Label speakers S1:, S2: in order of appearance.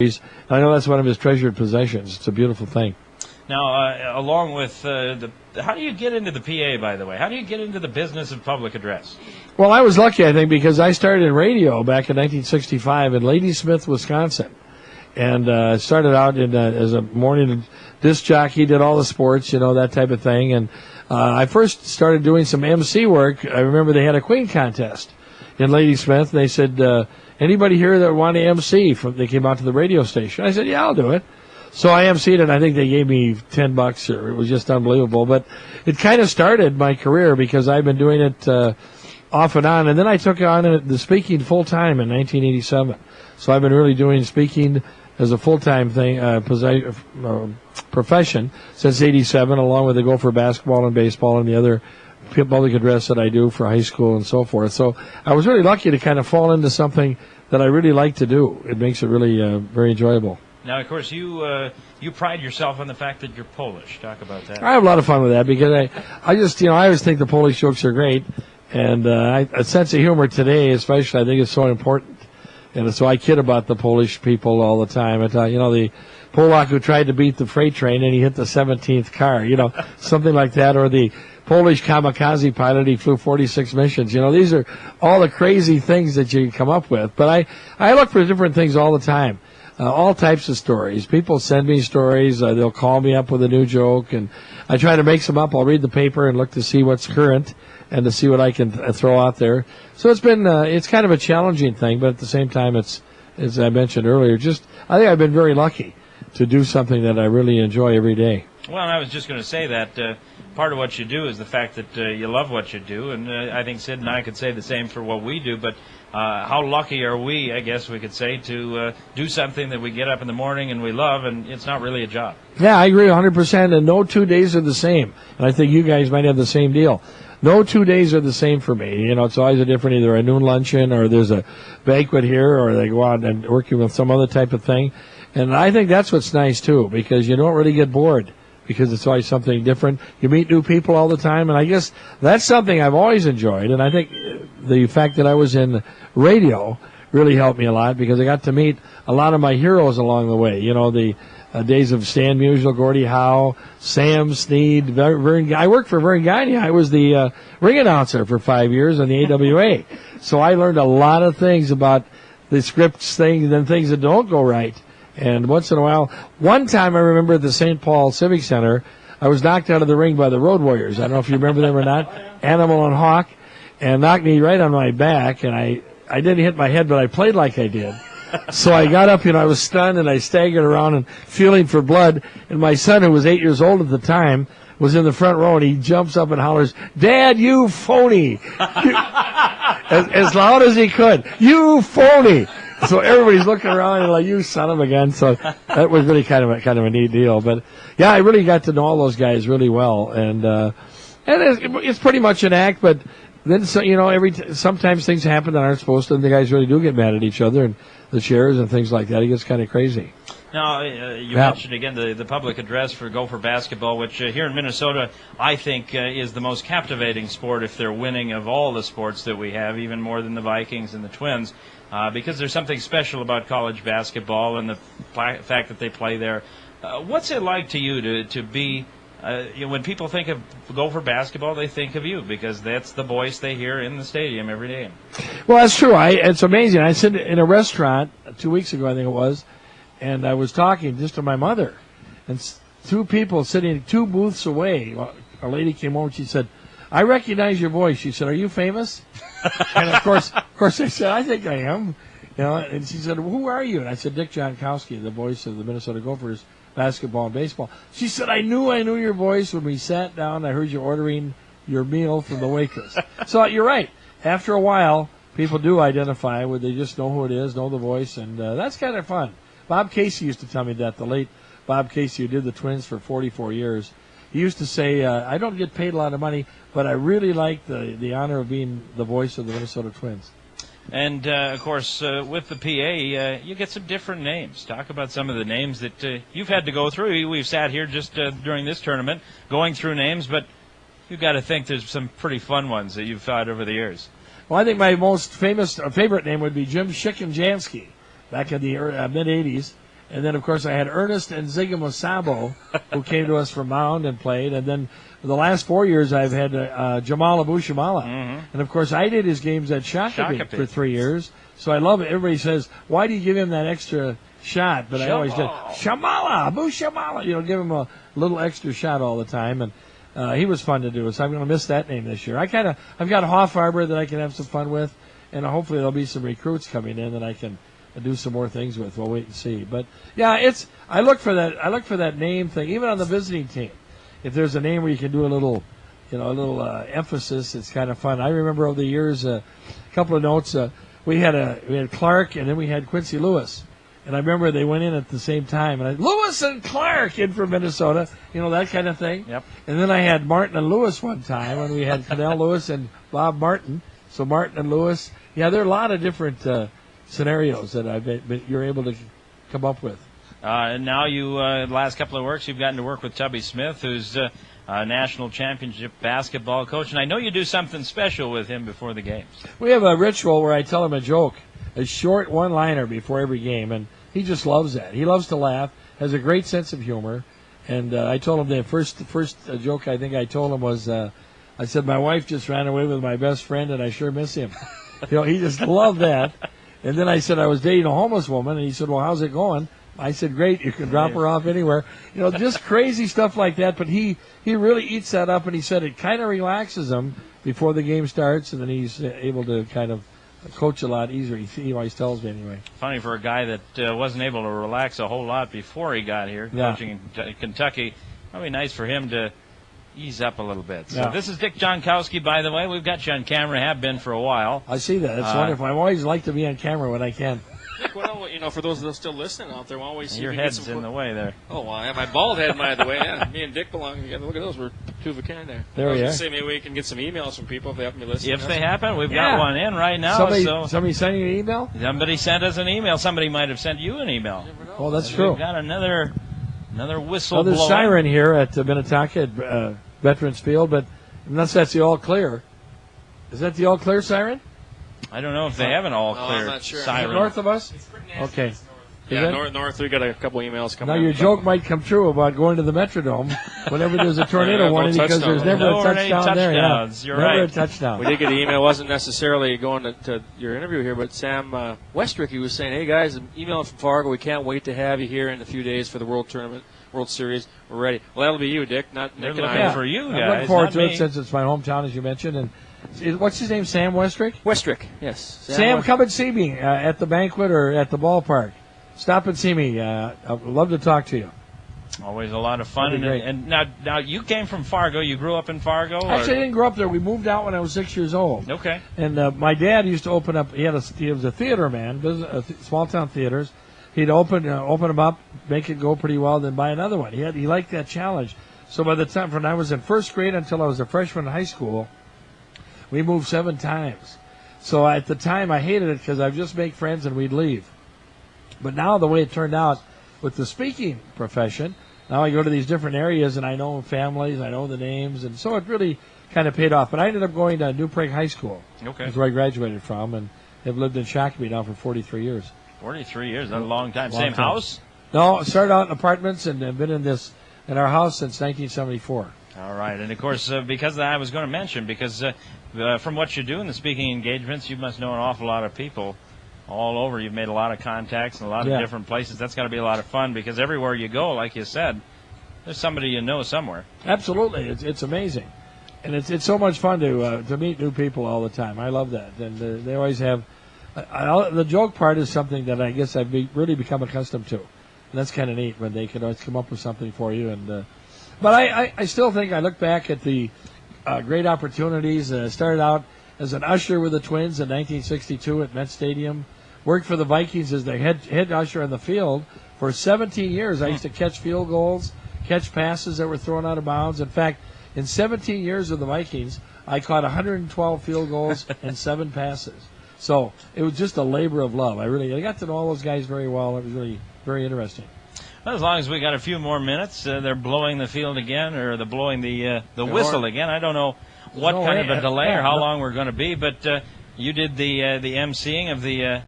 S1: I know that's one of his treasured possessions. It's a beautiful thing.
S2: Now, along with how do you get into the PA, by the way? How do you get into the business of public address?
S1: Well, I was lucky, I think, because I started in radio back in 1965 in Ladysmith, Wisconsin. And started out as a morning disc jockey, did all the sports, that type of thing. And I first started doing some MC work. I remember they had a Queen contest in Ladysmith. And they said, anybody here that wanted to MC? They came out to the radio station. I said, yeah, I'll do it. So I MC'd it, and I think they gave me $10, or it was just unbelievable. But it kind of started my career because I've been doing it off and on. And then I took on the speaking full-time in 1987. So I've been really doing speaking as a full-time thing, profession since 87, along with the Gopher basketball and baseball and the other public address that I do for high school and so forth. So I was really lucky to kind of fall into something that I really like to do. It makes it really very enjoyable.
S2: Now, of course, you pride yourself on the fact that you're Polish. Talk about that.
S1: I have a lot of fun with that because I just, I always think the Polish jokes are great. And a sense of humor today, especially, I think is so important. And so I kid about the Polish people all the time. The Polak who tried to beat the freight train and he hit the 17th car, something like that. Or the Polish kamikaze pilot, he flew 46 missions. These are all the crazy things that you can come up with. But I look for different things all the time. All types of stories. People send me stories. They'll call me up with a new joke, and I try to make some up. I'll read the paper and look to see what's current and to see what I can throw out there. So it's been it's kind of a challenging thing, but at the same time, it's, as I mentioned earlier, I think I've been very lucky to do something that I really enjoy every day.
S2: Well, and I was just going to say that part of what you do is the fact that you love what you do, and I think Sid and I could say the same for what we do, but how lucky are we, I guess we could say, to do something that we get up in the morning and we love, and it's not really a job.
S1: Yeah, I agree 100%, and no 2 days are the same. And I think you guys might have the same deal. No 2 days are the same for me. It's always a different, either a noon luncheon or there's a banquet here or they go out and working with some other type of thing. And I think that's what's nice, too, because you don't really get bored because it's always something different. You meet new people all the time, and I guess that's something I've always enjoyed. And I think the fact that I was in radio really helped me a lot because I got to meet a lot of my heroes along the way. The days of Stan Musial, Gordie Howe, Sam Snead, Vern. I worked for Vern Gagne. I was the ring announcer for 5 years on the AWA. So I learned a lot of things about the scripts things and things that don't go right. And once in a while, one time I remember at the St. Paul Civic Center, I was knocked out of the ring by the Road Warriors. I don't know if you remember them or not. Animal and Hawk, and knocked me right on my back. And I didn't hit my head, but I played like I did. So I got up, I was stunned, and I staggered around and feeling for blood. And my son, who was 8 years old at the time, was in the front row, and he jumps up and hollers, "Dad, you phony!" as loud as he could. "You phony!" So everybody's looking around and like, "You son of a gun!" So that was really kind of a neat deal. But yeah, I really got to know all those guys really well, and it's pretty much an act. But then sometimes things happen that aren't supposed to, and the guys really do get mad at each other and the chairs and things like that. It gets kind of crazy.
S2: Now, you mentioned again the public address for Gopher basketball, which here in Minnesota I think is the most captivating sport if they're winning of all the sports that we have, even more than the Vikings and the Twins, because there's something special about college basketball and the fact that they play there. What's it like to you to be, when people think of Gopher basketball, they think of you because that's the voice they hear in the stadium every day.
S1: Well, that's true. It's amazing. I sit in a restaurant 2 weeks ago, I think it was, and I was talking just to my mother, and two people sitting 2 booths away. A lady came over and she said, "I recognize your voice." She said, "Are you famous?" And of course I said, "I think I am." And she said, "Who are you?" And I said, "Dick Jonkowski, the voice of the Minnesota Gophers basketball and baseball." She said, I knew your voice when we sat down. I heard you ordering your meal from the waitress." So you're right. After a while, people do identify with, they just know who it is, know the voice, and that's kind of fun. Bob Casey used to tell me that, the late Bob Casey, who did the Twins for 44 years. He used to say, "I don't get paid a lot of money, but I really like the honor of being the voice of the Minnesota Twins."
S2: And, of course, with the PA, you get some different names. Talk about some of the names that you've had to go through. We've sat here just during this tournament going through names, but you've got to think there's some pretty fun ones that you've had over the years.
S1: Well, I think my most favorite name would be Jim Shickenjansky back in the mid-'80s. And then, of course, I had Ernest and Ziggy Sabo, who came to us from Mound and played. And then the last 4 years, I've had Jamal Abu Shamala. And, of course, I did his games at Shakopee for 3 years. So I love it. Everybody says, why do you give him that extra shot? But I always did. Shamala, Abu Shamala. Give him a little extra shot all the time. And he was fun to do. So I'm going to miss that name this year. I've got Hoffarber that I can have some fun with. And hopefully there'll be some recruits coming in that I can do some more things with. We'll wait and see. But yeah, I look for that name thing, even on the visiting team. If there's a name where you can do a little emphasis, it's kind of fun. I remember over the years, a couple of notes. We had Clark, and then we had Quincy Lewis. And I remember they went in at the same time. And Lewis and Clark in from Minnesota, that kind of thing.
S2: Yep.
S1: And then I had Martin and Lewis one time when we had Cannell Lewis and Bob Martin. So Martin and Lewis. Yeah, there are a lot of different scenarios that you're able to come up with.
S2: And now the last couple of works, you've gotten to work with Tubby Smith, who's a national championship basketball coach. And I know you do something special with him before the games.
S1: We have a ritual where I tell him a joke, a short one-liner before every game, and he just loves that. He loves to laugh, has a great sense of humor. And I told him the first joke I think I told him was, I said, my wife just ran away with my best friend, and I sure miss him. He just loved that. And then I said I was dating a homeless woman, and he said, well, how's it going? I said, great, you can drop her off anywhere. Just crazy stuff like that. But he really eats that up, and he said it kind of relaxes him before the game starts, and then he's able to kind of coach a lot easier. He always tells me anyway.
S2: Funny for a guy that wasn't able to relax a whole lot before he got here, coaching in Kentucky. Probably nice for him to ease up a little bit. So this is Dick Jonkowski, by the way. We've got you on camera, have been for a while.
S1: I see that. It's wonderful. I always like to be on camera when I can.
S3: Dick, for those that are still listening out there, we'll always see
S2: your head's in the way there.
S3: Oh, well, I have my bald head in the way. Yeah, me and Dick belong together. Look at those. We're two of a kind there.
S1: There we are.
S3: Say maybe we can get some emails from people if they happen to be listening.
S2: If they happen, we've got one in right now.
S1: Somebody sent you an email?
S2: Somebody sent us an email. Somebody might have sent you an email.
S1: Oh, that's true.
S2: We've got another whistle
S1: blowing.
S2: There's
S1: siren here at Minnetonka at Veterans Field, but unless that's the all-clear. Is that the all-clear siren?
S2: I don't know if they have an all-clear
S3: I'm not sure.
S2: siren.
S1: North of us? Okay.
S3: Yeah, north. We got a couple emails coming.
S1: Now your joke might come true about going to the Metrodome whenever there's a tornado warning because there's never a touchdown there. Yeah.
S2: You're
S1: never
S2: right.
S1: a touchdown.
S3: We did get an email. It wasn't necessarily going to your interview here, but Sam Westrick, he was saying, "Hey guys, an email from Fargo. We can't wait to have you here in a few days for the World Series. We're ready." Well, that'll be you, Dick, not Nick and I.
S2: Looking for you guys.
S1: I'm looking forward to it since it's my hometown, as you mentioned. And what's his name? Sam Westrick.
S3: Westrick, yes.
S1: Sam, come and see me at the banquet or at the ballpark. Stop and see me. I'd love to talk to you.
S2: Always a lot of fun. And now you came from Fargo. You grew up in Fargo?
S1: Actually, I didn't grow up there. We moved out when I was 6 years old.
S2: Okay.
S1: And my dad used to open up. He was a theater man, small town theaters. He'd open them up, make it go pretty well, then buy another one. He liked that challenge. So by the time when I was in first grade until I was a freshman in high school, we moved 7 times. So at the time, I hated it because I'd just make friends and we'd leave. But now the way it turned out with the speaking profession, now I go to these different areas and I know families, I know the names, and so it really kind of paid off. But I ended up going to New Prague High School.
S2: Okay.
S1: That's where I graduated from, and have lived in Shakopee now for 43 years.
S2: 43 years, that's a long time. Same house?
S1: No, I started out in apartments and have been in our house since 1974.
S2: All right, and of course, because of that, I was going to mention, because from what you do in the speaking engagements, you must know an awful lot of people all over. You've made a lot of contacts in a lot of different places. That's got to be a lot of fun because everywhere you go, like you said, there's somebody you know somewhere.
S1: Absolutely, it's amazing, and it's so much fun to meet new people all the time. I love that, and they always have. The joke part is something that I guess I've really become accustomed to, and that's kind of neat when they can always come up with something for you. And but I still think I look back at the great opportunities. I started out as an usher with the Twins in 1962 at Met Stadium. Worked for the Vikings as the head usher on the field for 17 years. I used to catch field goals, catch passes that were thrown out of bounds. In fact, in 17 years of the Vikings, I caught 112 field goals and 7 passes. So it was just a labor of love. I got to know all those guys very well. It was really very interesting.
S2: Well, as long as we got a few more minutes, they're blowing the field again, or they're blowing the whistle again. I don't know what kind of a delay or how long we're going to be, but you did the emceeing of the